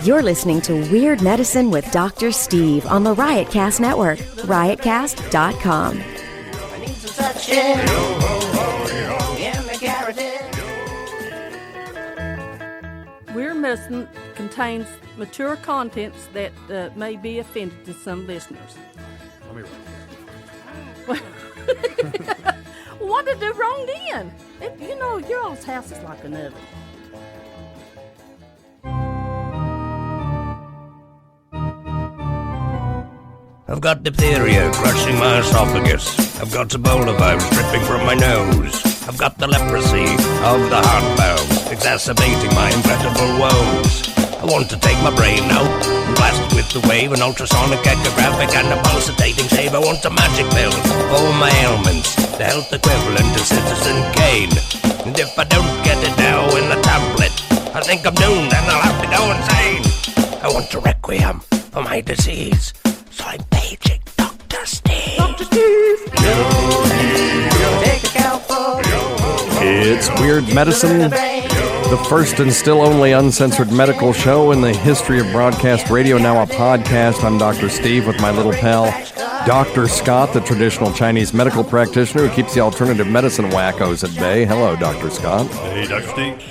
You're listening to Weird Medicine with Dr. Steve on the Riotcast Network, riotcast.com. Weird Medicine contains mature contents that may be offended to some listeners. Let me What did I do wrong then? Your all's house is like an oven. I've got diphtheria crushing my esophagus. I've got Ebola virus dripping from my nose. I've got the leprosy of the heart valve, exacerbating my incredible woes. I want to take my brain out and blast it with the wave, an ultrasonic, echographic, and a pulsating shave. I want a magic pill for all my ailments, the health equivalent of Citizen Kane. And if I don't get it now in a tablet, I think I'm doomed and I'll have to go insane. I want a requiem for my disease, so I'm paging Dr. Steve. Dr. Steve! It's Weird Medicine, the first and still only uncensored medical show in the history of broadcast radio, now a podcast. I'm Dr. Steve with my little pal, Dr. Scott, the traditional Chinese medical practitioner who keeps the alternative medicine wackos at bay. Hello, Dr. Scott. Hey, Dr. Steve.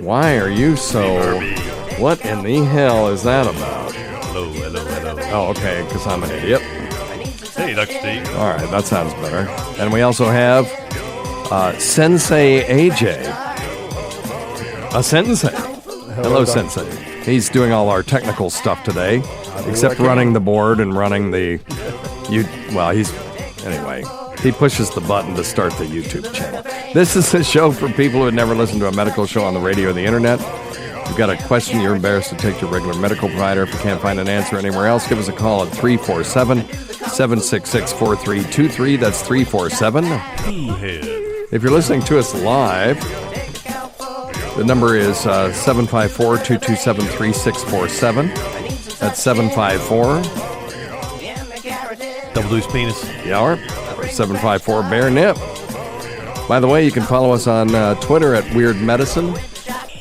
Why are you so... What in the hell is that about? Hello. Oh, okay, because I'm an idiot. Hey, Dr. Steve. All right, that sounds better. And we also have Sensei AJ. A Sensei. Hello, Sensei. He's doing all our technical stuff today, except running the board and running the... he pushes the button to start the YouTube channel. This is a show for people who have never listened to a medical show on the radio or the internet. If you've got a question you're embarrassed to take to your regular medical provider, if you can't find an answer anywhere else, give us a call at 347-766-4323. That's 347. If you're listening to us live, the number is 754-227-3647. That's 754. Double deuce penis. Yeah, 754 Bear Nip. By the way, you can follow us on Twitter at Weird Medicine,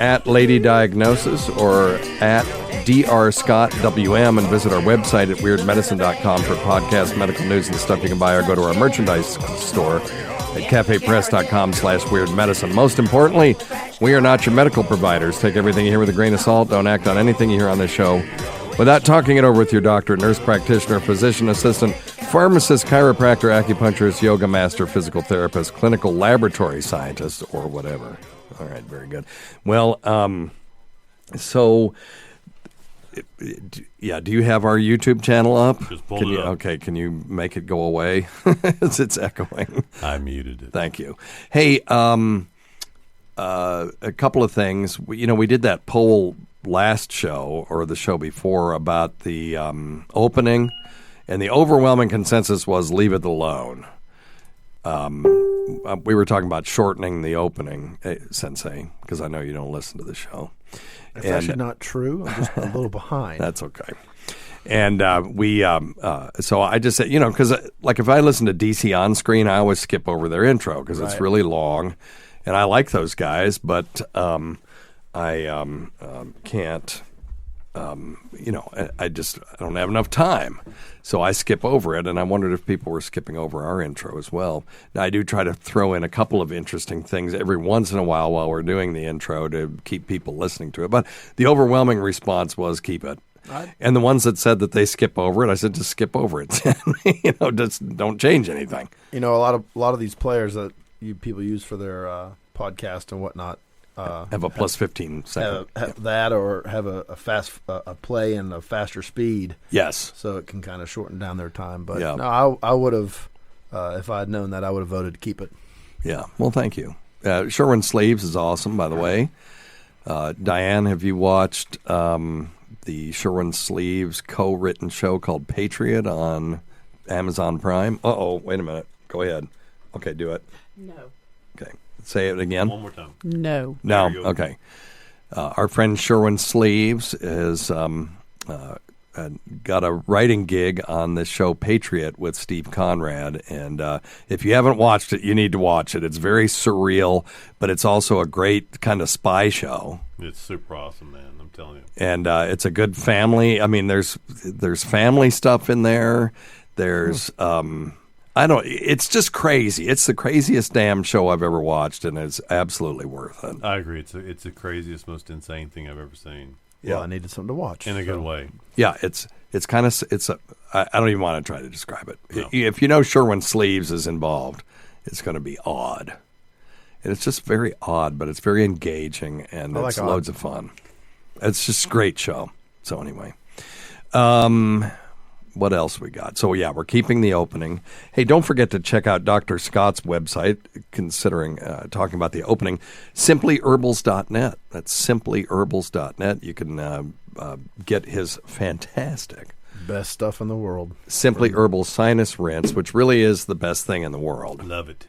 at Lady Diagnosis, or at DrScottWM, and visit our website at weirdmedicine.com for podcast, medical news, and stuff you can buy, or go to our merchandise store at cafepress.com/weirdmedicine. Most importantly, we are not your medical providers. Take everything you hear with a grain of salt. Don't act on anything you hear on this show without talking it over with your doctor, nurse practitioner, physician assistant, pharmacist, chiropractor, acupuncturist, yoga master, physical therapist, clinical laboratory scientist, or whatever. All right, very good. Well, do you have our YouTube channel up? Just pulled it up. Okay, can you make it go away? It's echoing. I muted it. Thank you. Hey, a couple of things. We did that poll last show, or the show before, about the opening, and the overwhelming consensus was leave it alone. We were talking about shortening the opening, Sensei, because I know you don't listen to the show. That's actually not true. I'm just a little behind. That's okay. And so I just said, because like if I listen to DC On Screen, I always skip over their intro because it's really long, and I like those guys, but I can't. I don't have enough time, so I skip over it. And I wondered if people were skipping over our intro as well. Now, I do try to throw in a couple of interesting things every once in a while we're doing the intro to keep people listening to it. But the overwhelming response was keep it. And the ones that said that they skip over it, I said just skip over it. Just don't change anything. A lot of these players that people use for their podcast and whatnot. Have a plus 15 second. Have that, or have a fast a play and a faster speed. Yes. So it can kind of shorten down their time. But yeah. no, I would have, if I had known that, I would have voted to keep it. Yeah. Well, thank you. Sherwin Sleeves is awesome, by the way. Diane, have you watched the Sherwin Sleeves co-written show called Patriot on Amazon Prime? Wait a minute. Go ahead. Okay, do it. No. Okay. Say it again. One more time. No. No. Okay. Our friend Sherwin Sleeves is got a writing gig on this show Patriot with Steve Conrad, and if you haven't watched it, you need to watch it. It's very surreal, but it's also a great kind of spy show. It's super awesome, man. I'm telling you. And it's a good family. I mean, there's family stuff in there. There's it's just crazy. It's the craziest damn show I've ever watched, and it's absolutely worth it. I agree. It's the craziest, most insane thing I've ever seen. Yeah, I needed something to watch. In a good way. Yeah, it's kind of I don't even want to try to describe it. No. If you know Sherwin Sleeves is involved, it's going to be odd. And it's just very odd, but it's very engaging, and it's loads of fun. It's just a great show. So anyway, what else we got? So yeah, we're keeping the opening. Hey, don't forget to check out Dr. Scott's website, considering talking about the opening, simplyherbals.net. That's simplyherbals.net. You can get his fantastic best stuff in the world. Simply Herbal Sinus Rinse, which really is the best thing in the world. Love it.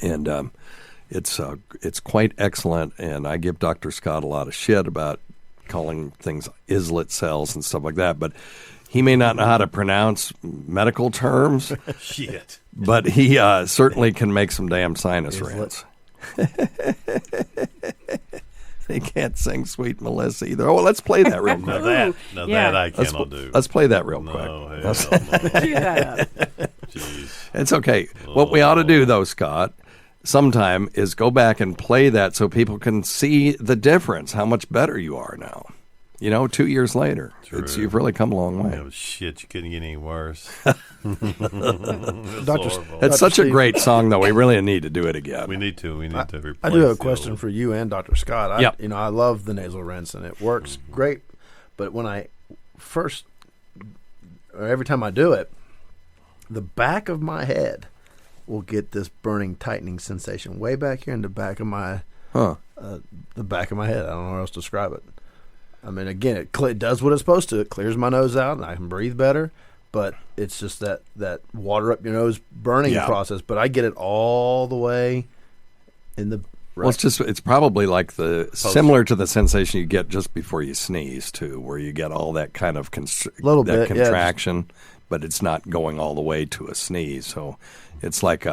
And it's quite excellent, and I give Dr. Scott a lot of shit about calling things islet cells and stuff like that, but he may not know how to pronounce medical terms. Shit. But he certainly can make some damn sinus rinse. He can't sing Sweet Melissa either. Oh, let's play that real quick. That I cannot do. Let's play that real quick. No. Cue that up. Jeez. It's okay. What we ought to do, though, Scott, sometime is go back and play that so people can see the difference, how much better you are now. 2 years later, you've really come a long way. Oh, shit, you couldn't get any worse. It's such a great song, though. We really need to do it again. We need to. Replace I do have a question for you and Dr. Scott. Yep. I love the nasal rinse, and it works great. But when every time I do it, the back of my head will get this burning, tightening sensation way back here in the back of my the back of my head. I don't know how else to describe it. I mean, again, it does what it's supposed to. It clears my nose out, and I can breathe better. But it's just that water up your nose burning process. But I get it all the way in the. Right. Well, it's probably like similar to the sensation you get just before you sneeze too, where you get all that kind of contraction, but it's not going all the way to a sneeze. So it's like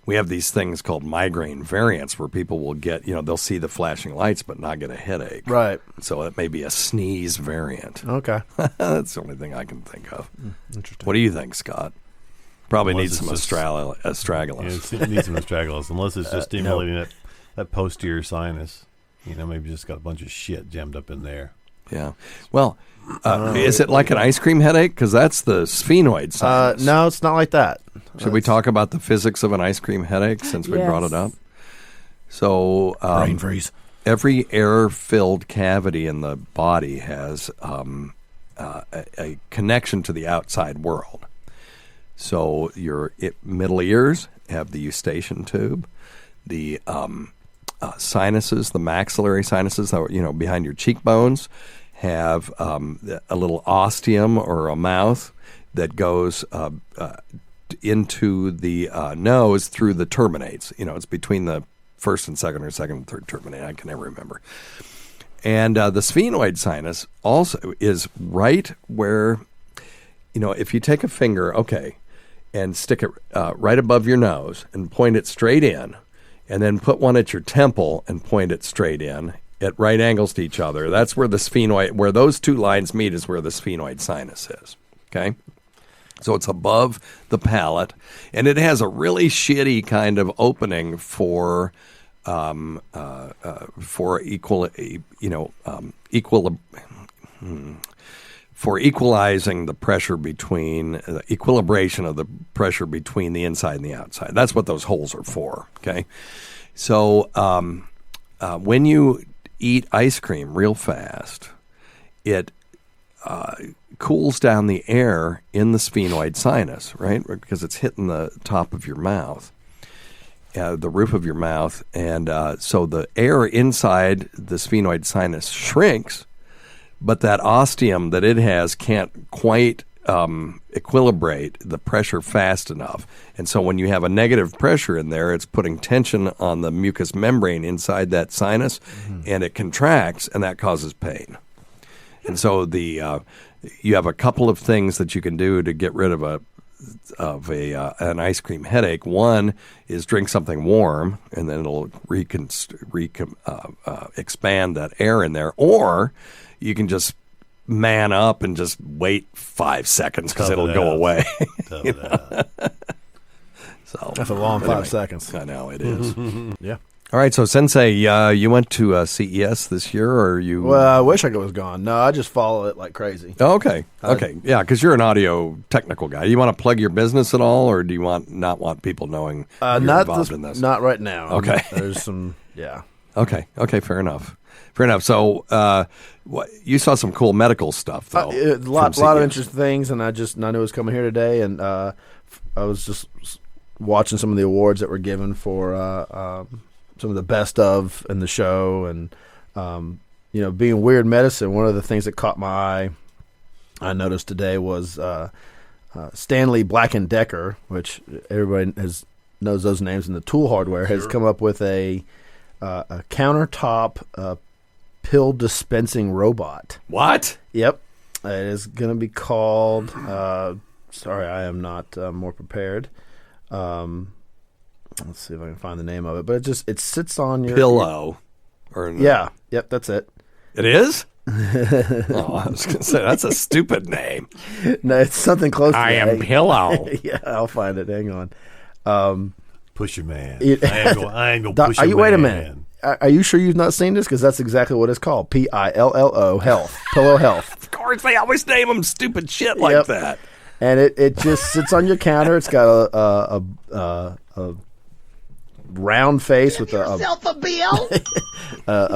we have these things called migraine variants where people will get, they'll see the flashing lights but not get a headache. Right. So it may be a sneeze variant. Okay. That's the only thing I can think of. Interesting. What do you think, Scott? Probably needs some astragalus. astragalus. It needs some astragalus, unless it's just stimulating that posterior sinus. Maybe just got a bunch of shit jammed up in there. Yeah. Well, is it like an ice cream headache? Because that's the sphenoid sinus. No, it's not like that. Should we talk about the physics of an ice cream headache since we brought it up? So, brain freeze. Every air-filled cavity in the body has a connection to the outside world. So your middle ears have the eustachian tube. The sinuses, the maxillary sinuses, behind your cheekbones, have a little ostium or a mouth that goes into the nose through the terminates. It's between the first and second or second and third terminate. I can never remember. And the sphenoid sinus also is right where, if you take a finger, and stick it right above your nose and point it straight in, and then put one at your temple and point it straight in at right angles to each other. That's where the sphenoid, where those two lines meet is where the sphenoid sinus is. Okay? So it's above the palate, and it has a really shitty kind of opening for equalizing the pressure between equilibration of the pressure between the inside and the outside. That's what those holes are for. Okay, so when you eat ice cream real fast, it cools down the air in the sphenoid sinus, right? Because it's hitting the top of your mouth, the roof of your mouth, and so the air inside the sphenoid sinus shrinks. But that ostium that it has can't quite equilibrate the pressure fast enough. And so when you have a negative pressure in there, it's putting tension on the mucous membrane inside that sinus, and it contracts, and that causes pain. And so you have a couple of things that you can do to get rid of an ice cream headache. One is drink something warm, and then it'll expand that air in there. Or you can just man up and just wait 5 seconds because it'll go away. So That's a long 5 seconds. I know it is. Yeah. All right, so Sensei, you went to CES this year, or you? Well, I wish I was gone. No, I just follow it like crazy. Oh, okay, yeah, because you're an audio technical guy. You want to plug your business at all, or do you not want people knowing you're involved in this? Not right now. Okay, there's some, yeah. Okay, fair enough. So, you saw some cool medical stuff, though. A lot of interesting things, and I knew it was coming here today, and I was just watching some of the awards that were given for some of the best of in the show, and being Weird Medicine. One of the things that caught my eye, I noticed today, was Stanley Black & Decker, which everybody knows those names in the tool hardware, has come up with a countertop pill dispensing robot. What? Yep, it is going to be called. Sorry, I am not more prepared. Let's see if I can find the name of it. But it sits on your pillow. Yeah. Yep. That's it. It is? Oh, I was going to say that's a stupid name. No, it's something close. I am Pillow. Yeah, I'll find it. Hang on. Push your man. I ain't gonna push your man. Wait a minute. Are you sure you've not seen this? Because that's exactly what it's called. PILLO Health. Pillow Health. Of course, they always name them stupid shit like that. And it just sits on your counter. It's got a round face with a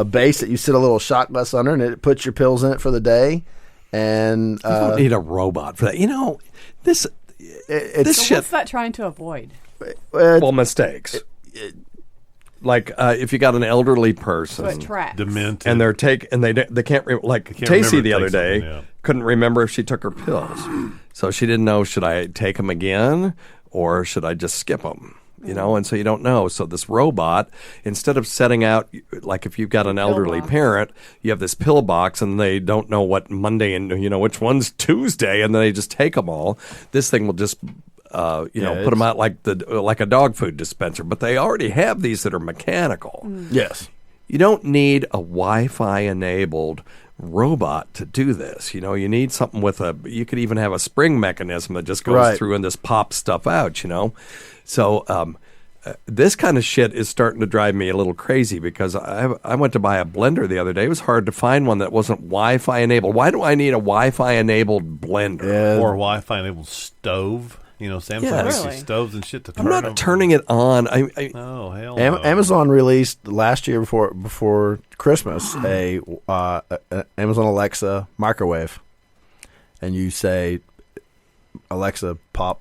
base that you sit a little shot glass under, and it puts your pills in it for the day. And you don't need a robot for that. This shit. What's that trying to avoid? Mistakes. If you got an elderly person, So it tracks. Demented. and they can't Tacey the other day couldn't remember if she took her pills, so she didn't know, should I take them again or should I just skip them? And so you don't know. So this robot, instead of setting out, like if you've got an elderly parent, you have this pill box and they don't know what Monday and which one's Tuesday, and then they just take them all. This thing will just put them out like a dog food dispenser. But they already have these that are mechanical. Yes. You don't need a Wi-Fi enabled robot to do this. You need something you could even have a spring mechanism that just goes through and just pops stuff out, So this kind of shit is starting to drive me a little crazy, because I went to buy a blender the other day. It was hard to find one that wasn't Wi-Fi enabled. Why do I need a Wi-Fi enabled blender? Or a Wi-Fi enabled stove? Samsung makes these stoves and shit to turn. I'm not turning it on. Oh, hell no. Amazon released last year before Christmas a Amazon Alexa microwave, and you say, Alexa, pop.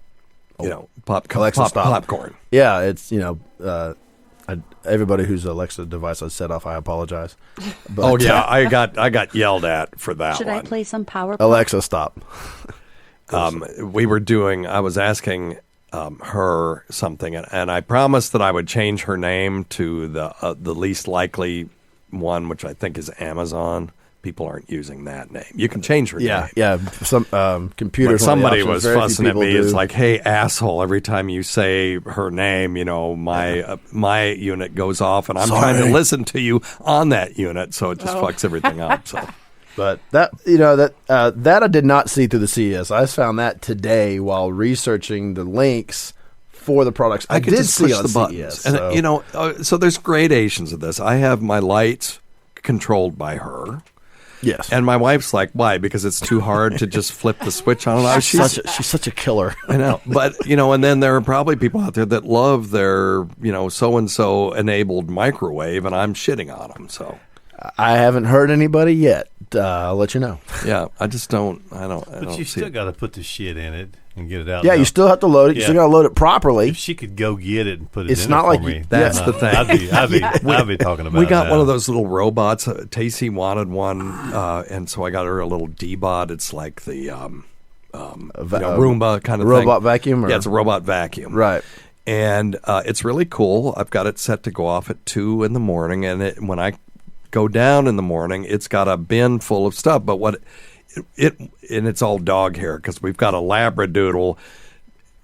Alexa, stop. Popcorn. Yeah, it's everybody whose Alexa device I set off, I apologize. But, I got yelled at for that. Should I play some Power? Alexa, stop. I was asking her something, and I promised that I would change her name to the least likely one, which I think is Amazon. People aren't using that name. You can change her name. Yeah. Some computers. But somebody was fussing at me. It's like, hey, asshole! Every time you say her name, my unit goes off, and I'm trying to listen to you on that unit, so it just fucks everything up. So. But that I did not see through the CES. I found that today while researching the links for the products. I did see push on the buttons, CES, and so there's gradations of this. I have my lights controlled by her. Yes, and my wife's like, "Why? Because it's too hard to just flip the switch on and off." She's such a killer. I know, but and then there are probably people out there that love their so and so enabled microwave, and I'm shitting on them. So. I haven't heard anybody yet. I'll let you know. Yeah, I just don't. But you still got to put the shit in it and get it out. Yeah, you still have to load it. You still got to load it properly. If she could go get it and put it it's in not it like for me, that's the thing. I'd be talking about. We got that. one of those little robots. Tacey wanted one, and so I got her a little D-Bot. It's like the Roomba kind of robot thing. Vacuum. Yeah, it's a robot vacuum. Right. And it's really cool. I've got it set to go off at 2 in the morning, and when I go down in the morning, it's got a bin full of stuff. But what and it's all dog hair because we've got a Labradoodle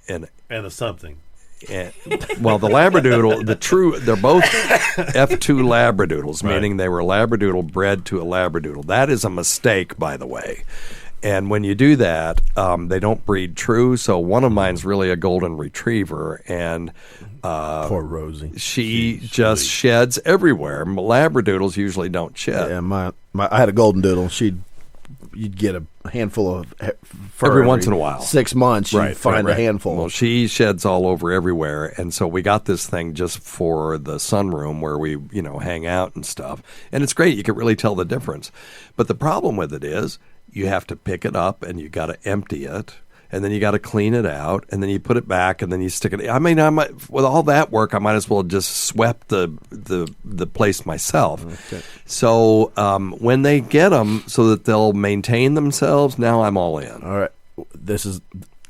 and a something. Well, the Labradoodle, they're both F2 Labradoodles, meaning they were Labradoodle bred to a Labradoodle. That is a mistake, by the way. And when you do that, they don't breed true. So one of mine's really a golden retriever, and poor Rosie, she just sheds everywhere. Labradoodles usually don't shed. Yeah, I had a golden doodle. You'd get a handful of fur every once in a while. 6 months, you'd find a handful. Well, she sheds all over everywhere, and so we got this thing just for the sunroom where we, hang out and stuff. And it's great; you can really tell the difference. But the problem with it is, you have to pick it up and you got to empty it, and then you got to clean it out, and then you put it back, and then you stick it. I mean, with all that work, I might as well just swept the place myself. Okay. So when they get them so that they'll maintain themselves, now I'm all in. All right,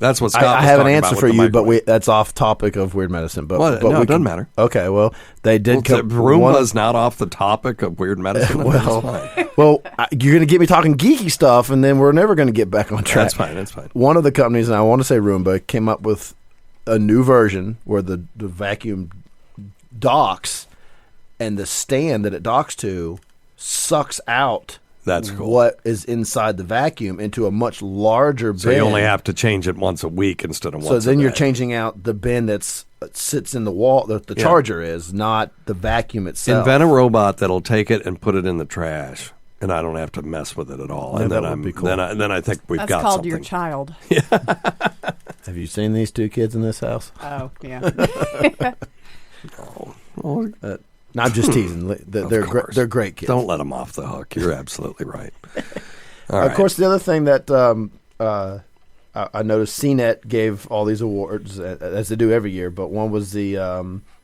that's what Scott I was have an talking answer about for with you, but that's off topic of weird medicine. But it doesn't matter. Okay, well, they did. Roomba's not off the topic of weird medicine. Well, you're going to get me talking geeky stuff, and then we're never going to get back on track. That's fine. One of the companies, and I want to say Roomba, came up with a new version where the vacuum docks, and the stand that it docks to sucks out. That's cool. What is inside the vacuum into a much larger bin. So you only have to change it once a week instead of once a day. So then you're changing out the bin that sits in the wall, the charger is, not the vacuum itself. Invent a robot that'll take it and put it in the trash, and I don't have to mess with it at all. Yeah, and that would be cool. Then I think we've That's got called something. your child. Have you seen these two kids in this house? Oh, yeah. No, I'm just teasing. They're great kids. Don't let them off the hook. You're absolutely right. Of course, the other thing that I noticed CNET gave all these awards, as they do every year, but one was the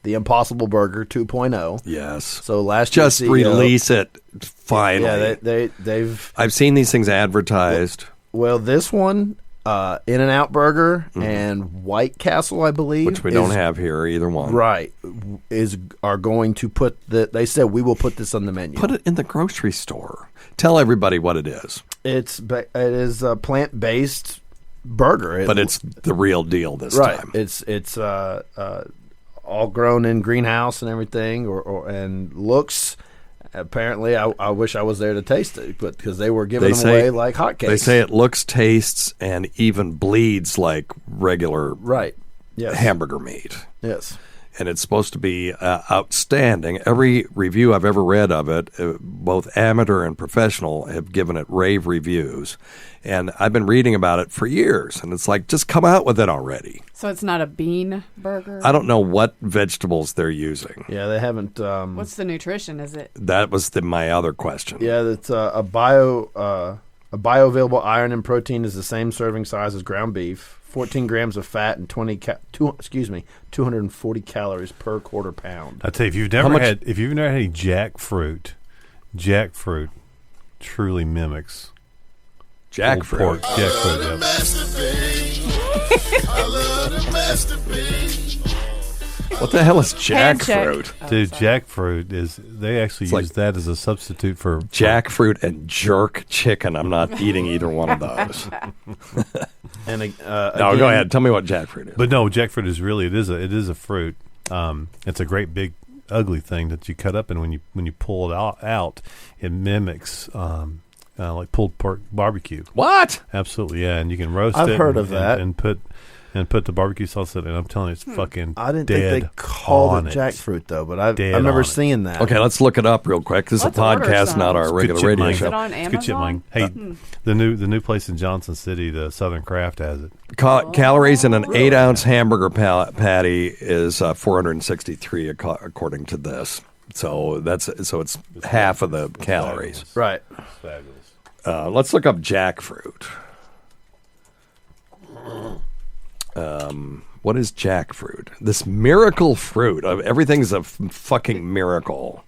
Impossible Burger 2.0. Yes. So last year, just release it finally. Yeah, they've. I've seen these things advertised. Well, this one, In-N-Out Burger and White Castle, I believe, which we don't have here, either one. Right, are going to put they said we will put this on the menu. Put it in the grocery store. Tell everybody what it is. It is a plant-based burger, but it's the real deal this time. It's all grown in greenhouse and everything, and looks. Apparently, I wish I was there to taste it, but because they were giving them away like hotcakes. They say it looks, tastes, and even bleeds like regular hamburger meat. Yes. And it's supposed to be outstanding. Every review I've ever read of it, both amateur and professional, have given it rave reviews. And I've been reading about it for years. And it's like, just come out with it already. So it's not a bean burger? I don't know what vegetables they're using. Yeah, they haven't. What's the nutrition? Is it? That was my other question. Yeah, it's a bioavailable iron and protein is the same serving size as ground beef. 14 grams of fat and 240 calories per quarter pound. I tell you, if you've never had any jackfruit truly mimics jackfruit. Pork. Jackfruit. What the hell is jackfruit? Dude, jackfruit they actually use that as a substitute for jackfruit and jerk chicken. I'm not eating either one of those. And no, go ahead. Tell me what jackfruit is. But no, jackfruit is really it is a fruit. It's a great big ugly thing that you cut up, and when you pull it out, it mimics like pulled pork barbecue. What? Absolutely, yeah. And you can roast it. I've heard of that. And put the barbecue sauce in it. And I'm telling you, it's fucking I didn't dead think they called it jackfruit, though, but I remember seeing that. Okay, let's look it up real quick. This is a podcast, not our regular radio show. Is it on Amazon? It's good chipmunk. Hey, the new place in Johnson City, the Southern Craft, has it. Calories in an 8-ounce hamburger patty is 463 according to this. So it's half of the calories. Right. It's fabulous. Let's look up jackfruit. What is jackfruit? This miracle fruit. Everything's a fucking miracle.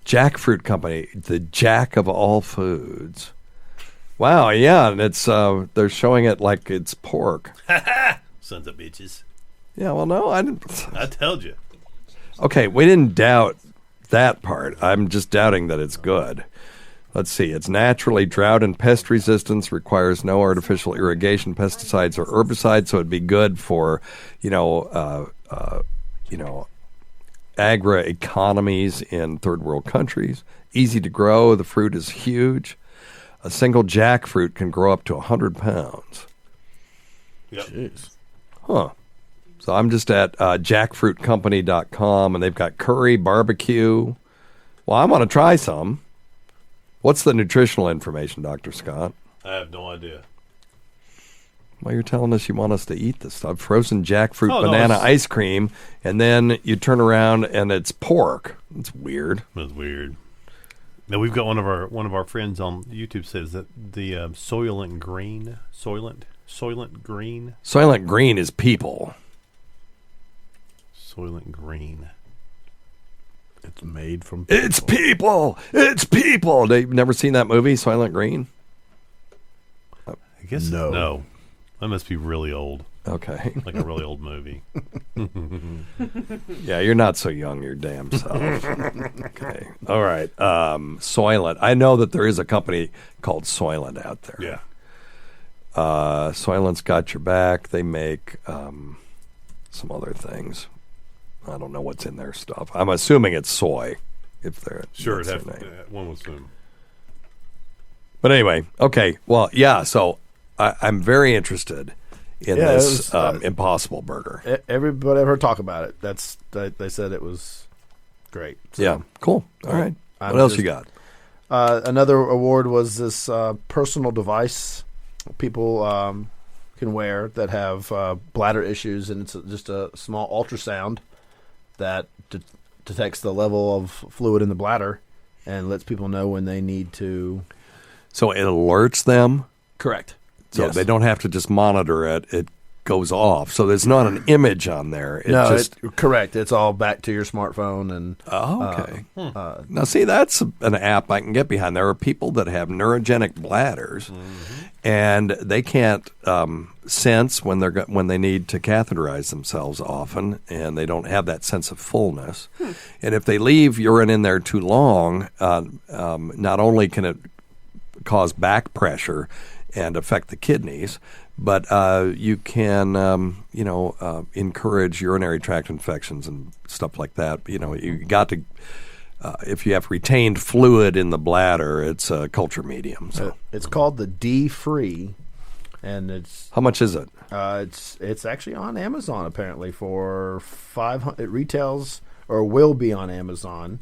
Jackfruit Company, the jack of all foods. Wow, yeah, and it's they're showing it like it's pork. Sons of bitches. Yeah, well, no, I didn't. I told you. Okay, we didn't doubt that part. I'm just doubting that it's good. Let's see. It's naturally drought and pest resistance, requires no artificial irrigation, pesticides, or herbicides, so it'd be good for, agri-economies in third world countries. Easy to grow. The fruit is huge. A single jackfruit can grow up to 100 pounds. Yep. Jeez. Huh. So I'm just at jackfruitcompany.com, and they've got curry, barbecue. Well, I want to try some. What's the nutritional information, Dr. Scott? I have no idea. Well, you're telling us you want us to eat this stuff. Frozen jackfruit banana ice cream, and then you turn around and it's pork. It's weird. That's weird. Now we've got one of our friends on YouTube says that the Soylent Green. Soylent Green is people. Soylent Green. It's made from people. It's people. It's people. They've never seen that movie, Soylent Green? I guess no. That must be really old. Okay. Like a really old movie. Yeah, you're not so young, your damn self. Okay. All right. Soylent. I know that there is a company called Soylent out there. Yeah. Soylent's got your back. They make some other things. I don't know what's in their stuff. I'm assuming it's soy. If they're sure, that's their name. One will assume. But anyway, okay. Well, yeah. So I'm very interested in this Impossible Burger. Everybody ever talk about it? They said it was great. So. Yeah, cool. All right. What else you got? Another award was this personal device people can wear that have bladder issues, and it's just a small ultrasound that detects the level of fluid in the bladder and lets people know when they need to. So it alerts them? Correct. So yes. They don't have to just monitor it. It goes off. So there's not an image on there. Correct. It's all back to your smartphone. And okay. Now, see, that's an app I can get behind. There are people that have neurogenic bladders, and they can't sense when they need to catheterize themselves often, and they don't have that sense of fullness. And if they leave urine in there too long, not only can it cause back pressure and affect the kidneys, but you can, encourage urinary tract infections and stuff like that. You got to, if you have retained fluid in the bladder, it's a culture medium. So it's called the D-Free, and it's how much is it? It's actually on Amazon apparently for $500. It retails or will be on Amazon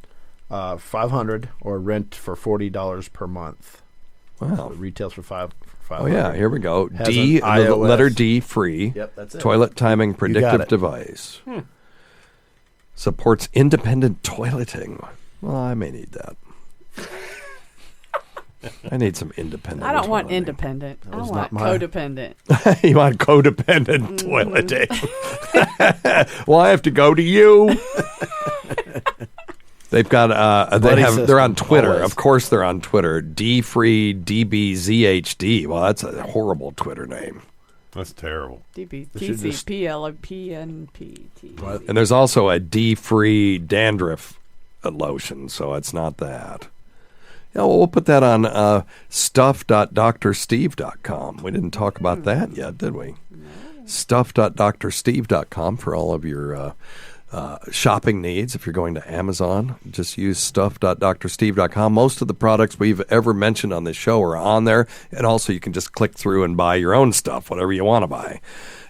$500 or rent for $40 per month. Wow, so it retails for $500. Oh, yeah, here we go. Has D, the letter D, free. Yep, that's it. Toilet timing predictive device. Supports independent toileting. Well, I may need that. I need some independent I don't want toileting. independent. I want codependent. You want codependent toileting. Well, I have to go to you. They've got they're on Twitter. Always. Of course they're on Twitter. D-Free DBZHD. Well, that's a horrible Twitter name. That's terrible. DBTCPLOPNPT. And there's also a D-Free dandruff lotion, so it's not that. Yeah, well, we'll put that on stuff.drsteve.com. We didn't talk about that yet, did we? No. Stuff.drsteve.com for all of your shopping needs. If you're going to Amazon, just use stuff.drsteve.com. Most of the products we've ever mentioned on this show are on there, and also you can just click through and buy your own stuff, whatever you want to buy.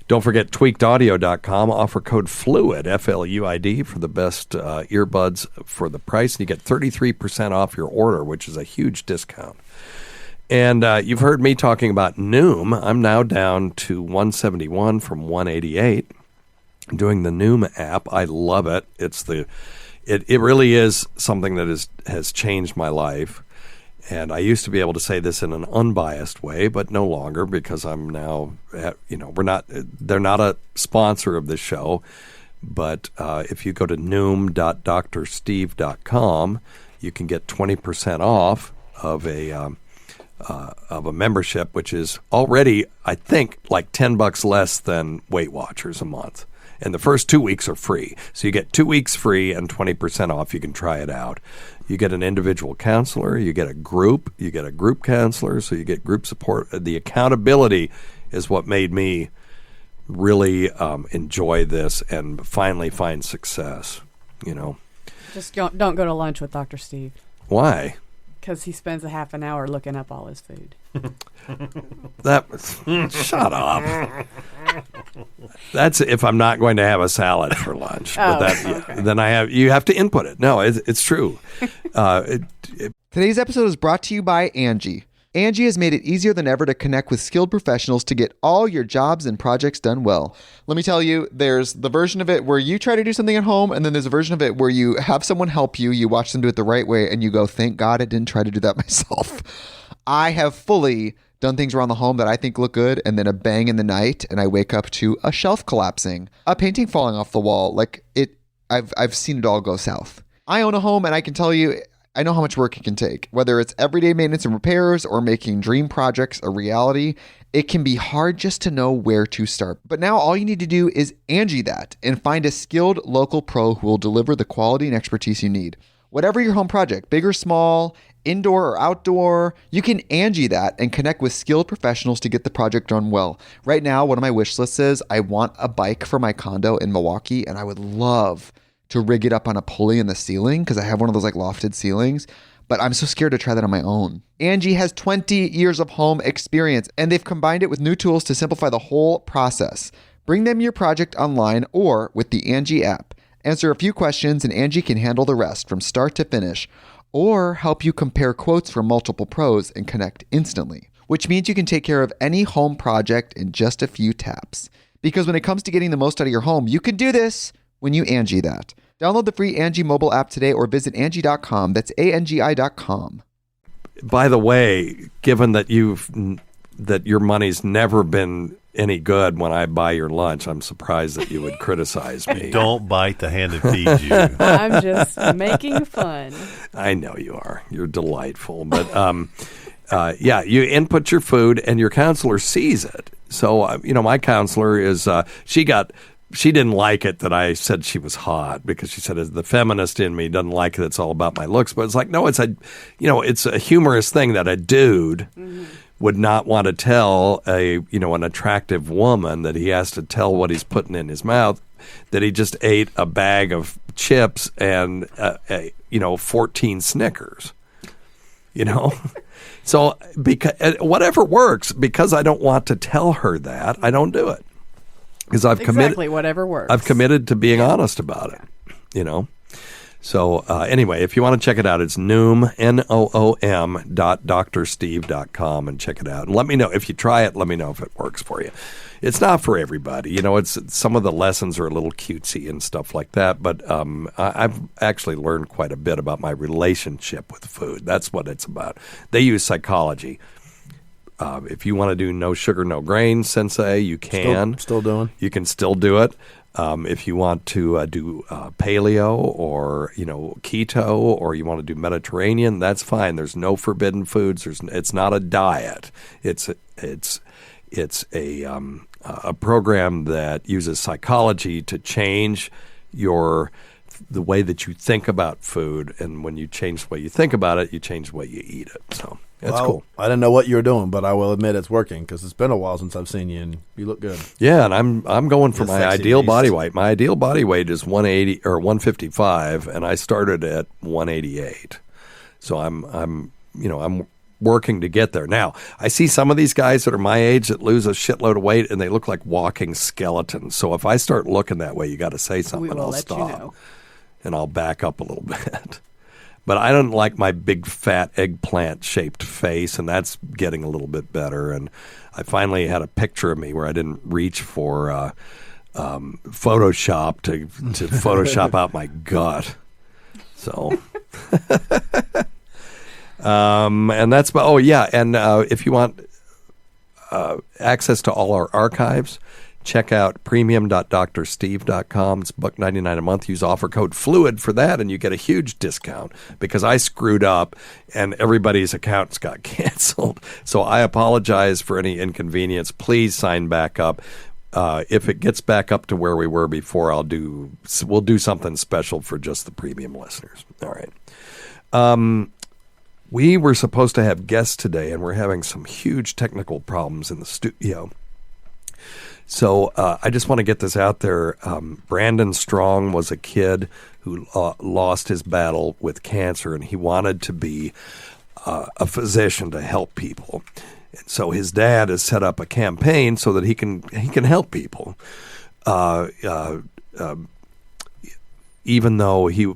Don't forget tweakedaudio.com. Offer code FLUID, F-L-U-I-D, for the best earbuds for the price, and you get 33% off your order, which is a huge discount. And you've heard me talking about Noom. I'm now down to 171 from 188. Doing the Noom app. I love it. It really is something that has changed my life. And I used to be able to say this in an unbiased way, but no longer, because I'm now, they're not a sponsor of this show. But if you go to noom.drsteve.com, you can get 20% off of a membership, which is already, I think, like $10 less than Weight Watchers a month. And the first 2 weeks are free. So you get 2 weeks free and 20% off. You can try it out. You get an individual counselor. You get a group. You get a group counselor. So you get group support. The accountability is what made me really enjoy this and finally find success, you know. Just don't go to lunch with Dr. Steve. Why? Because he spends a half an hour looking up all his food. Shut up. That's if I'm not going to have a salad for lunch. Okay. Then you have to input it. No, it's true. Today's episode is brought to you by Angie. Angie has made it easier than ever to connect with skilled professionals to get all your jobs and projects done well. Let me tell you, there's the version of it where you try to do something at home, and then there's a version of it where you have someone help you, you watch them do it the right way, and you go, thank God I didn't try to do that myself. I have fully done things around the home that I think look good, and then a bang in the night, and I wake up to a shelf collapsing, a painting falling off the wall. I've seen it all go south. I own a home, and I can tell you, I know how much work it can take. Whether it's everyday maintenance and repairs or making dream projects a reality, it can be hard just to know where to start. But now all you need to do is Angie that and find a skilled local pro who will deliver the quality and expertise you need. Whatever your home project, big or small, indoor or outdoor, you can Angie that and connect with skilled professionals to get the project done well. Right now, one of my wish lists is I want a bike for my condo in Milwaukee, and I would love to rig it up on a pulley in the ceiling because I have one of those like lofted ceilings, but I'm so scared to try that on my own. Angie has 20 years of home experience, and they've combined it with new tools to simplify the whole process. Bring them your project online or with the Angie app. Answer a few questions and Angie can handle the rest from start to finish, or help you compare quotes from multiple pros and connect instantly, which means you can take care of any home project in just a few taps. Because when it comes to getting the most out of your home, you can do this when you Angie that. Download the free Angie mobile app today or visit Angie.com. That's ANGI.com. By the way, given that your money's never been any good when I buy your lunch, I'm surprised that you would criticize me. Don't bite the hand that feeds you. I'm just making fun. I know you are. You're delightful. But yeah, you input your food and your counselor sees it. So, my counselor is, she didn't like it that I said she was hot because she said the feminist in me doesn't like it. It's all about my looks. But it's like, no, it's a humorous thing that a dude would not want to tell an attractive woman that he has to tell what he's putting in his mouth, that he just ate a bag of chips and, 14 Snickers, So whatever works, because I don't want to tell her that, I don't do it. Because I've committed, whatever works. I've committed to being honest about it, So anyway, if you want to check it out, it's Noom, NOOM.drsteve.com, and check it out. And let me know if you try it. Let me know if it works for you. It's not for everybody, It's some of the lessons are a little cutesy and stuff like that. But I've actually learned quite a bit about my relationship with food. That's what it's about. They use psychology. If you want to do no sugar, no grain, Sensei, you can. Still doing. You can still do it. If you want to do paleo or keto, or you want to do Mediterranean, that's fine. There's no forbidden foods. It's not a diet. It's a program that uses psychology to change the way that you think about food, and when you change the way you think about it, you change the way you eat it. So it's cool. I didn't know what you were doing, but I will admit it's working because it's been a while since I've seen you, and you look good. Yeah, and I'm going for my ideal beast. body weight. My ideal body weight is 180 or 155, and I started at 188. So I'm working to get there. Now, I see some of these guys that are my age that lose a shitload of weight, and they look like walking skeletons. So if I start looking that way, you got to say something, and I'll stop. And I'll back up a little bit. But I don't like my big, fat, eggplant-shaped face, and that's getting a little bit better. And I finally had a picture of me where I didn't reach for Photoshop to Photoshop out my gut. So, and that's about, if you want access to all our archives, check out premium.drsteve.com. It's $1.99 a month. Use offer code FLUID for that, and you get a huge discount because I screwed up and everybody's accounts got canceled. So I apologize for any inconvenience. Please sign back up. if it gets back up to where we were before, we'll do something special for just the premium listeners. All right. We were supposed to have guests today, and we're having some huge technical problems in the studio. So I just want to get this out there. Brandon Strong was a kid who lost his battle with cancer, and he wanted to be a physician to help people. And so his dad has set up a campaign so that he can help people. Even though he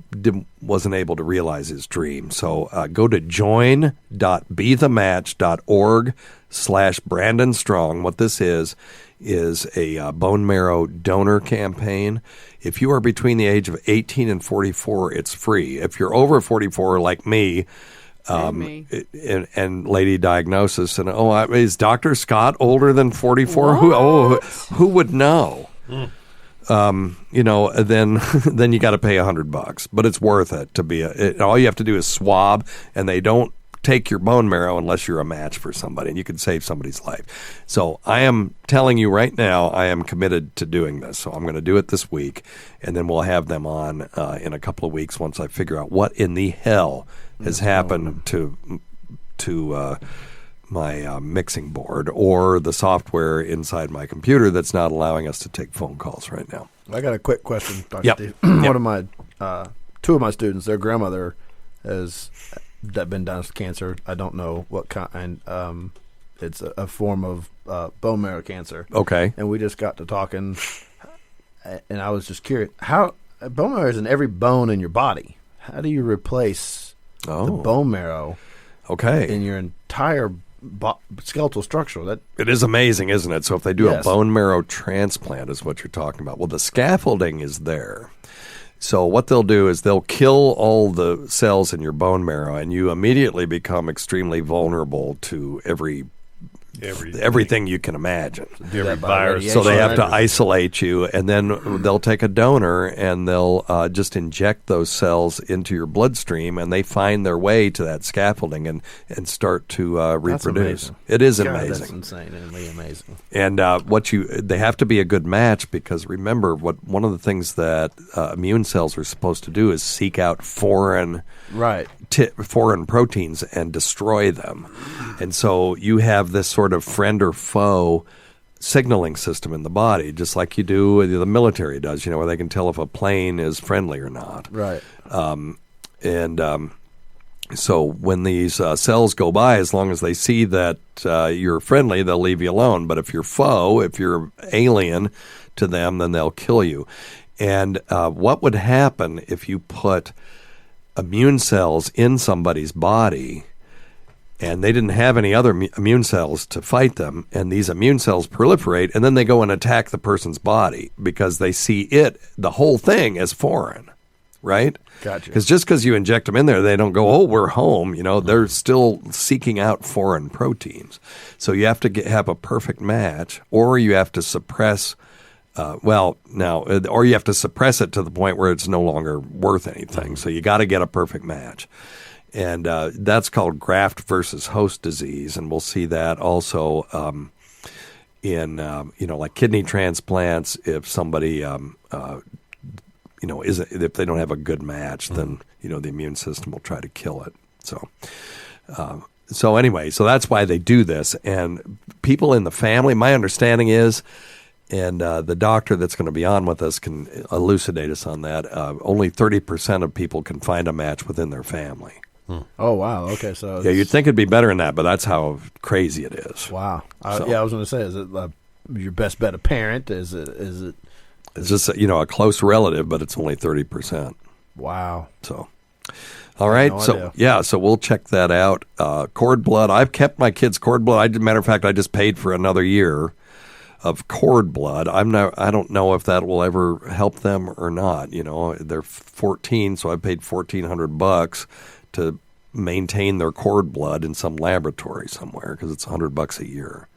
wasn't able to realize his dream. So go to join.bethematch.org/Brandon Strong. What this is a bone marrow donor campaign. If you are between the age of 18 and 44, it's free. If you're over 44 like me, and lady diagnosis, and is Dr. Scott older than 44? Who would know? Then you got to pay $100, but it's worth it to be all you have to do is swab, and they don't take your bone marrow unless you're a match for somebody, and you can save somebody's life. So I am telling you right now, I am committed to doing this. So I'm going to do it this week, and then we'll have them on in a couple of weeks once I figure out what in the hell has happened to my mixing board or the software inside my computer that's not allowing us to take phone calls right now. I got a quick question, Dr. Yep. Steve. One of my, two of my students, their grandmother has been diagnosed with cancer. I don't know what kind. It's a form of bone marrow cancer. Okay. And we just got to talking, and I was just curious. How bone marrow is in every bone in your body. How do you replace the bone marrow in your entire skeletal structure? It is amazing, isn't it? So if they do a bone marrow transplant is what you're talking about. Well, the scaffolding is there. So what they'll do is they'll kill all the cells in your bone marrow, and you immediately become extremely vulnerable to everything you can imagine. Every virus. So they have to isolate you, and then they'll take a donor and they'll just inject those cells into your bloodstream, and they find their way to that scaffolding and start to reproduce. It is amazing. That's insanely amazing. And they have to be a good match, because remember, one of the things that immune cells are supposed to do is seek out foreign proteins and destroy them. And so you have this sort of friend or foe signaling system in the body, just like you do, the military does, where they can tell if a plane is friendly or not. Right. So when these cells go by, as long as they see that you're friendly, they'll leave you alone. But if you're foe, if you're alien to them, then they'll kill you. And what would happen if you put immune cells in somebody's body and they didn't have any other immune cells to fight them, and these immune cells proliferate, and then they go and attack the person's body because they see the whole thing as foreign, right? Gotcha. Because just because you inject them in there, they don't go, we're home. They're still seeking out foreign proteins. So you have to have a perfect match, or you have to suppress or you have to suppress it to the point where it's no longer worth anything. So you got to get a perfect match. And that's called graft versus host disease. And we'll see that also in, like kidney transplants. If somebody, if they don't have a good match, then, the immune system will try to kill it. So anyway, so that's why they do this. And people in the family, my understanding is, and the doctor that's going to be on with us can elucidate us on that, only 30% of people can find a match within their family. Oh, wow. Okay, so you'd think it'd be better than that, but that's how crazy it is. Wow. I was going to say, is it your best bet a parent? Is it? It's just a close relative, but it's only 30%. Wow. So, all right. So we'll check that out. Cord blood. I've kept my kids' cord blood. Matter of fact, I just paid for another year of cord blood. I don't know if that will ever help them or not. They're 14, so I paid $1,400 to maintain their cord blood in some laboratory somewhere, because it's $100 a year.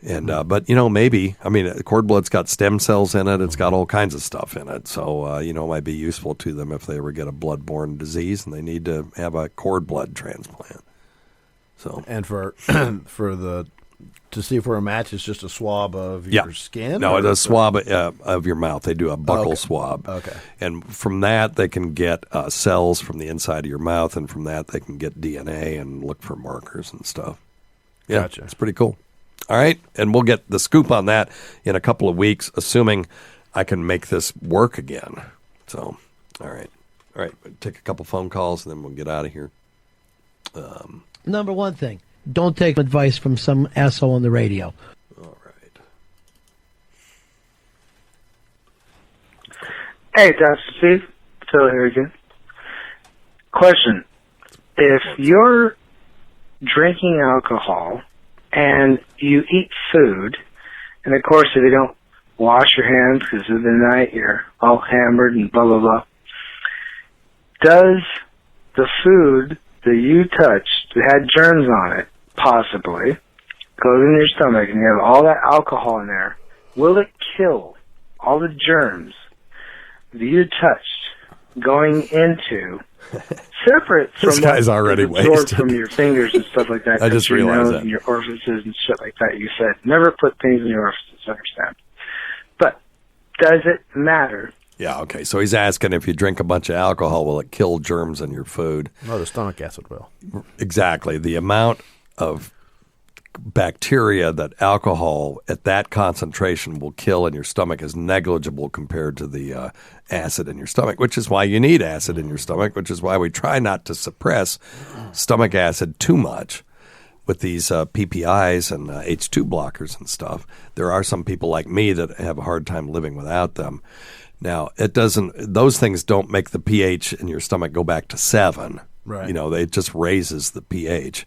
And but maybe, cord blood's got stem cells in it. It's got all kinds of stuff in it. So it might be useful to them if they ever get a blood-borne disease and they need to have a cord blood transplant. So, and for the to see if we're a match, it's just a swab of your skin? No, or- it's a swab of your mouth. They do a buccal swab. Okay. And from that, they can get cells from the inside of your mouth, and from that, they can get DNA and look for markers and stuff. Yeah, Gotcha. It's pretty cool. All right, and we'll get the scoop on that in a couple of weeks, assuming I can make this work again. So, all right. Take a couple phone calls, and then we'll get out of here. Number one thing, don't take advice from some asshole on the radio. All right. Hey, Dr. Steve. Phil here again. Question. If you're drinking alcohol and you eat food, and of course if you don't wash your hands because of the night you're all hammered and blah, blah, blah, does the food that you touched that had germs on it, possibly, goes in your stomach and you have all that alcohol in there, will it kill all the germs that you touched going into, separate from This guy's already what's absorbed wasted. from your fingers and stuff like that? I just your realized nose that. and your orifices and shit like that. You said never put things in your orifices, I understand. But does it matter? Yeah, okay. So he's asking if you drink a bunch of alcohol, will it kill germs in your food? No, the stomach acid will. Exactly. The amount of bacteria that alcohol at that concentration will kill in your stomach is negligible compared to the acid in your stomach, which is why you need acid in your stomach, which is why we try not to suppress stomach acid too much with these PPIs and H2 blockers and stuff. There are some people like me that have a hard time living without them. Now, those things don't make the pH in your stomach go back to 7. Right. You know, it just raises the pH.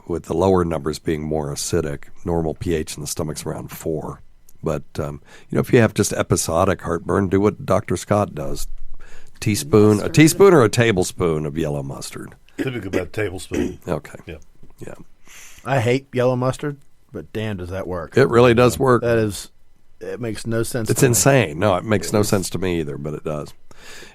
With the lower numbers being more acidic, normal pH in the stomach's around 4. But if you have just episodic heartburn, do what Dr. Scott does: a teaspoon or a tablespoon of yellow mustard. Typically about a tablespoon. Okay. Yeah. I hate yellow mustard, but damn, does that work? It really does work. It makes no sense. It's to me. insane. No, it makes no sense to me either, but it does.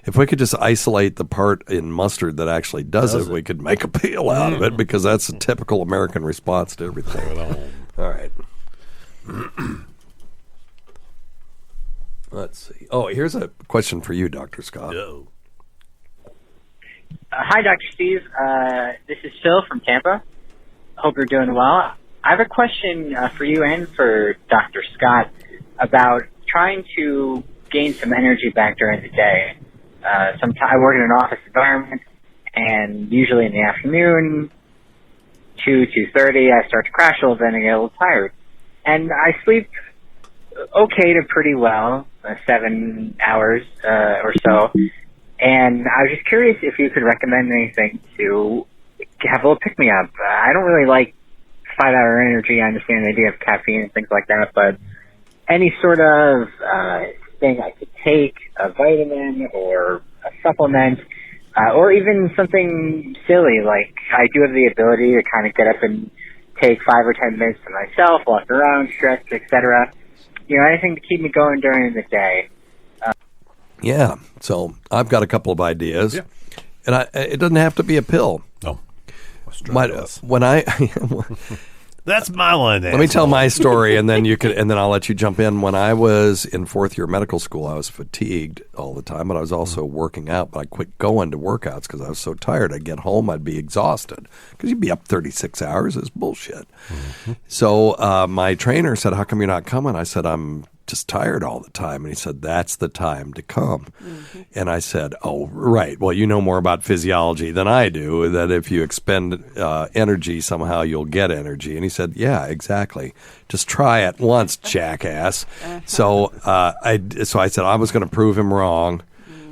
If we could just isolate the part in mustard that actually does it, we could make a peel out of it, because that's a typical American response to everything. All right. Let's see. Oh, here's a question for you, Dr. Scott. Hi, Dr. Steve. This is Phil from Tampa. Hope you're doing well. I have a question for you and for Dr. Scott about trying to gain some energy back during the day. Sometimes I work in an office environment, and usually in the afternoon, 2:30, I start to crash a little bit and I get a little tired. And I sleep okay to pretty well, 7 hours or so. And I was just curious if you could recommend anything to have a little pick-me-up. I don't really like 5-hour energy. I understand the idea of caffeine and things like that, but any sort of thing I could take, a vitamin or a supplement, or even something silly, like I do have the ability to kind of get up and take 5 or 10 minutes to myself, walk around, stretch, etc. Anything to keep me going during the day. Yeah. So I've got a couple of ideas, and it doesn't have to be a pill. No. When I That's my line. Let me tell my story, and then I'll let you jump in. When I was in 4th year medical school, I was fatigued all the time, but I was also working out. But I quit going to workouts because I was so tired. I'd get home, I'd be exhausted because you'd be up 36 hours. It's bullshit. Mm-hmm. So my trainer said, "How come you're not coming?" I said, "I'm just tired all the time." And he said, "That's the time to come." Mm-hmm. And I said, "Oh, right. Well, you know more about physiology than I do, that if you expend energy, somehow you'll get energy." And he said, "Yeah, exactly. Just try it once, jackass." So I said I was going to prove him wrong.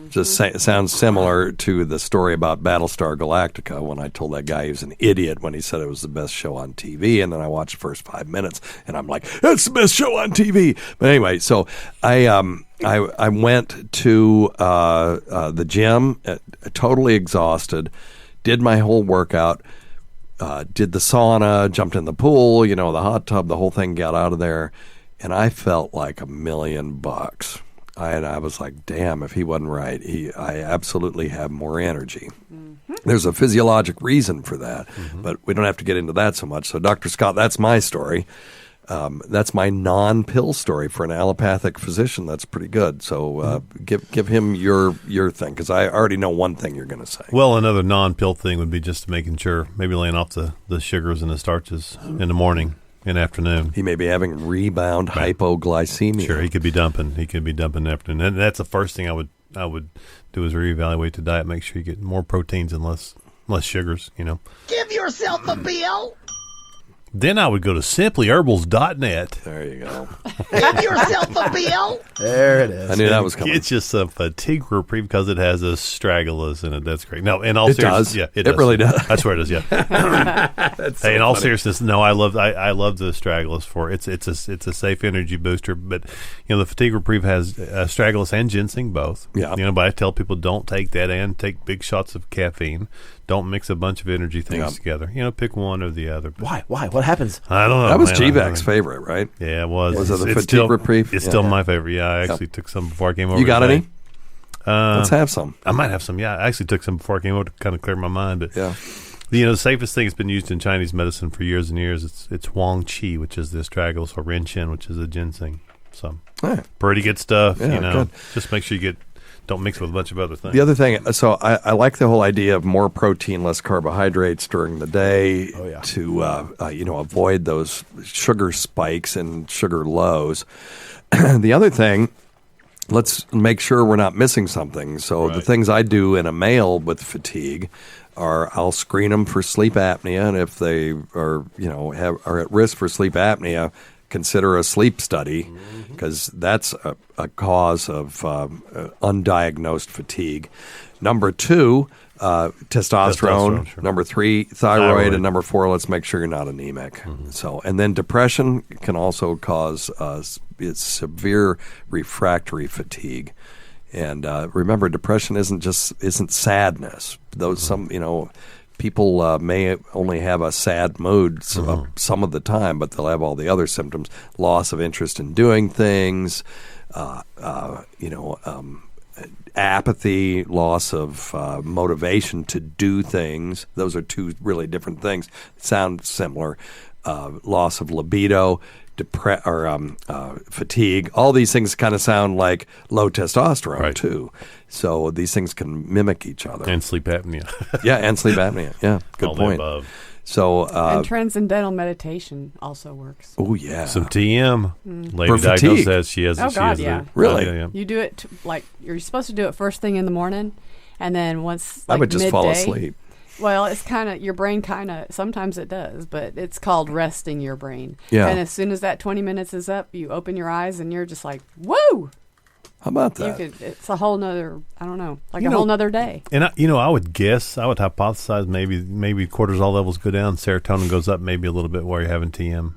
Just sounds similar to the story about Battlestar Galactica when I told that guy he was an idiot when he said it was the best show on TV, and then I watched the first 5 minutes, and I'm like, "That's the best show on TV." But anyway, so I went to the gym, totally exhausted, did my whole workout, did the sauna, jumped in the pool, the hot tub, the whole thing, got out of there, and I felt like $1,000,000. I was like, damn, if he wasn't right, I absolutely have more energy. There's a physiologic reason for that, but we don't have to get into that so much. So, Dr. Scott, that's my story. That's my non-pill story for an allopathic physician. That's pretty good. So give him your thing, because I already know one thing you're going to say. Well, another non-pill thing would be just making sure, maybe laying off the sugars and the starches in the morning and afternoon. He may be having rebound hypoglycemia. Sure, he could be dumping. He could be dumping in the afternoon. And that's the first thing I would do is reevaluate the diet. Make sure you get more proteins and less sugars. Give yourself a bill. Then I would go to simplyherbals.net. There you go. Give yourself a bill. There it is. I knew that was coming. Get you some fatigue reprieve because it has astragalus in it. That's great. No, in all It seriousness, does. yeah, It really does. That's where it is. Yeah. That's so Hey, in all funny. seriousness, no, I love the astragalus for it. It's a safe energy booster. But the fatigue reprieve has astragalus and ginseng both. Yeah. But I tell people don't take that and take big shots of caffeine. Don't mix a bunch of energy things together. Pick one or the other. But Why? What happens? I don't know. That was man. GVAC's favorite, right? Yeah, it was. Was it the It's fatigue still, reprieve? It's Yeah. still my favorite. Yeah, I actually took some before I came over. You got today. any? Let's have some. I might have some. Yeah, I actually took some before I came over to kind of clear my mind. But yeah, the safest thing that's been used in Chinese medicine for years and years. It's Huang Qi, which is the astragalus, or Ren Qin, which is the ginseng. So pretty good stuff. Yeah, good. Just make sure you don't mix with a bunch of other things. The other thing, so I like the whole idea of more protein, less carbohydrates during the day to avoid those sugar spikes and sugar lows. The other thing, let's make sure we're not missing something. So the things I do in a male with fatigue are I'll screen them for sleep apnea, and if they are at risk for sleep apnea, consider a sleep study, because that's a cause of undiagnosed fatigue. Number 2, testosterone. Sure. Number 3, thyroid. And number 4, let's make sure you're not anemic. So, and then depression can also cause severe refractory fatigue. And remember, depression isn't sadness. Though people may only have a sad mood some of the time, but they'll have all the other symptoms: loss of interest in doing things, apathy, loss of motivation to do things. Those are 2 really different things. Sound similar. Loss of libido, fatigue. All these things kind of sound like low testosterone too. So these things can mimic each other. And sleep apnea. Yeah, and sleep apnea. Yeah, good All point. the above. So and transcendental meditation also works. Oh yeah, some TM. Lady For diagnosed fatigue. says she has. Oh she God, has yeah. Really? Yeah. You do it you're supposed to do it first thing in the morning, and then once I would just midday, fall asleep. Well, it's kind of your brain sometimes it does, but it's called resting your brain. Yeah. And as soon as that 20 minutes is up, you open your eyes and you're just like, woo! How about that? It's a whole nother, I don't know, like a whole nother day. And I would hypothesize maybe cortisol levels go down, serotonin goes up maybe a little bit while you're having TM.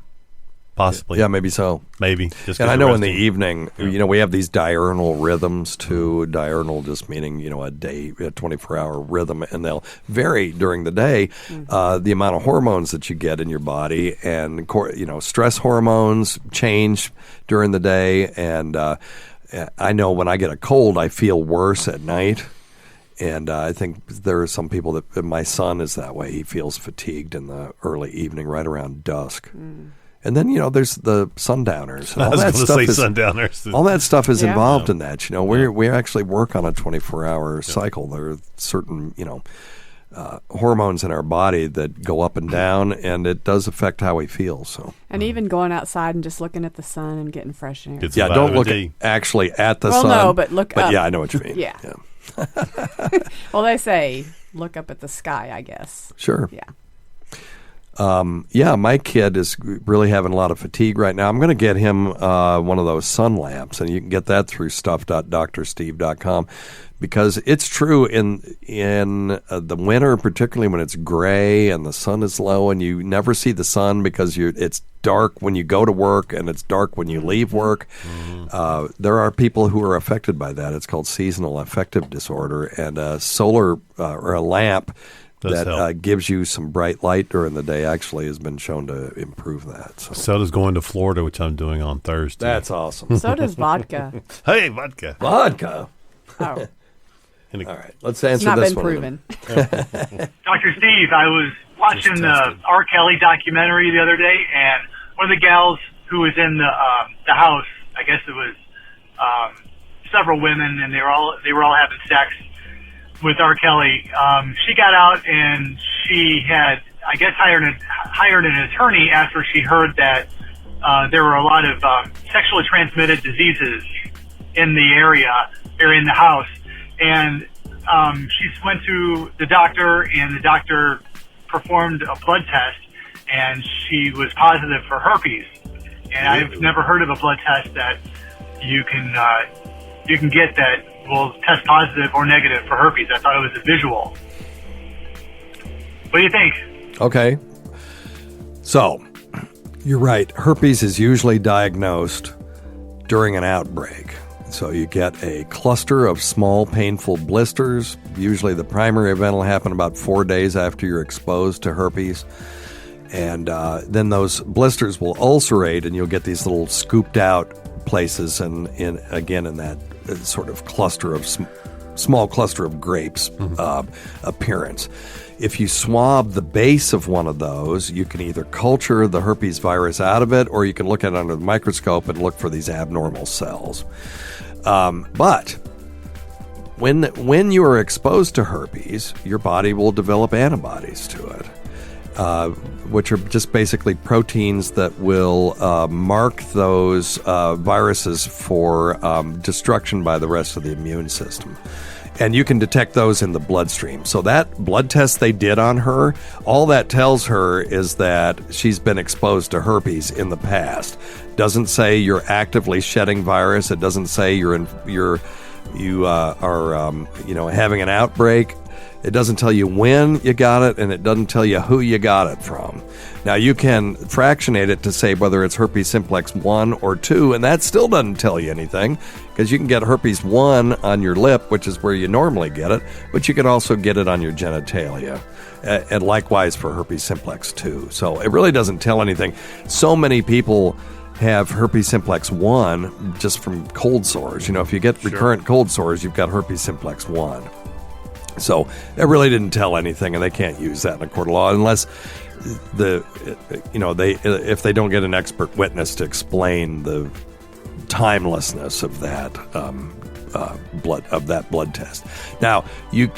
Possibly. Yeah, maybe so. Maybe. Just and I know in the resting. evening, we have these diurnal rhythms too. Diurnal just meaning, a 24-hour rhythm, and they'll vary during the day. The amount of hormones that you get in your body, and stress hormones change during the day. And I know when I get a cold, I feel worse at night. And I think there are some people that my son is that way. He feels fatigued in the early evening, right around dusk. And then there's the sundowners. And I all was that going stuff to say is sundowners. all that stuff is Yeah. involved in that. We actually work on a 24-hour cycle. There are certain hormones in our body that go up and down, and it does affect how we feel. So And even going outside and just looking at the sun and getting fresh air. Get some don't vitamin look D. actually at the Well, sun. no, but look up. yeah, I know what you mean. Yeah. Well, they say look up at the sky, I guess. Sure. Yeah. My kid is really having a lot of fatigue right now. I'm going to get him one of those sun lamps, and you can get that through stuff.drsteve.com, because it's true in the winter, particularly when it's gray and the sun is low and you never see the sun because it's dark when you go to work and it's dark when you leave work. There are people who are affected by that. It's called seasonal affective disorder, and a solar or a lamp that gives you some bright light during the day actually has been shown to improve that. So does going to Florida, which I'm doing on Thursday. That's awesome. So does vodka. Hey, vodka. Vodka. Oh. All right, let's answer It's not this been one. proven. Dr. Steve, I was watching the R. Kelly documentary the other day, and one of the gals who was in the house, I guess it was several women, and they were all having sex with R. Kelly. She got out and she had, I guess, hired an attorney after she heard that there were a lot of sexually transmitted diseases in the area or in the house. And she went to the doctor, and the doctor performed a blood test, and she was positive for herpes. And I've never heard of a blood test that you can get that will test positive or negative for herpes. I thought it was a visual. What do you think? Okay. So, you're right. Herpes is usually diagnosed during an outbreak. So you get a cluster of small, painful blisters. Usually the primary event will happen about 4 days after you're exposed to herpes. And then those blisters will ulcerate, and you'll get these little scooped out places in that sort of cluster of small cluster of grapes appearance. If you swab the base of one of those, you can either culture the herpes virus out of it, or you can look at it under the microscope and look for these abnormal cells. But when you are exposed to herpes, your body will develop antibodies to it, which are just basically proteins that will mark those viruses for destruction by the rest of the immune system. And you can detect those in the bloodstream. So that blood test they did on her, all that tells her is that she's been exposed to herpes in the past. Doesn't say you're actively shedding virus. It doesn't say you are having an outbreak. It doesn't tell you when you got it, and it doesn't tell you who you got it from. Now, you can fractionate it to say whether it's herpes simplex 1 or 2, and that still doesn't tell you anything, because you can get herpes 1 on your lip, which is where you normally get it, but you can also get it on your genitalia, and likewise for herpes simplex 2. So it really doesn't tell anything. So many people have herpes simplex 1 just from cold sores. You know, if you get recurrent cold sores, you've got herpes simplex 1. So that really didn't tell anything, and they can't use that in a court of law unless if they don't get an expert witness to explain the timelessness of that blood test. Now you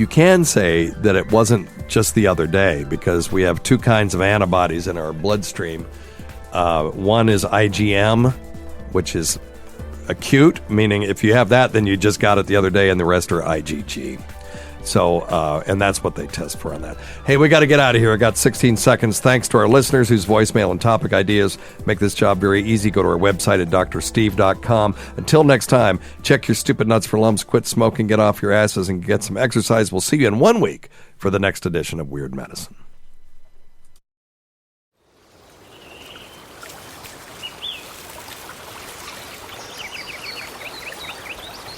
can say that it wasn't just the other day, because we have two kinds of antibodies in our bloodstream. One is IgM, which is acute, meaning if you have that, then you just got it the other day, and the rest are IgG. So, and that's what they test for on that. Hey, we got to get out of here. I got 16 seconds. Thanks to our listeners whose voicemail and topic ideas make this job very easy. Go to our website at drsteve.com. Until next time, check your stupid nuts for lumps, quit smoking, get off your asses, and get some exercise. We'll see you in 1 week for the next edition of Weird Medicine.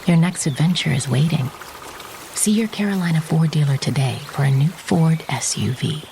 Your next adventure is waiting. See your Carolina Ford dealer today for a new Ford SUV.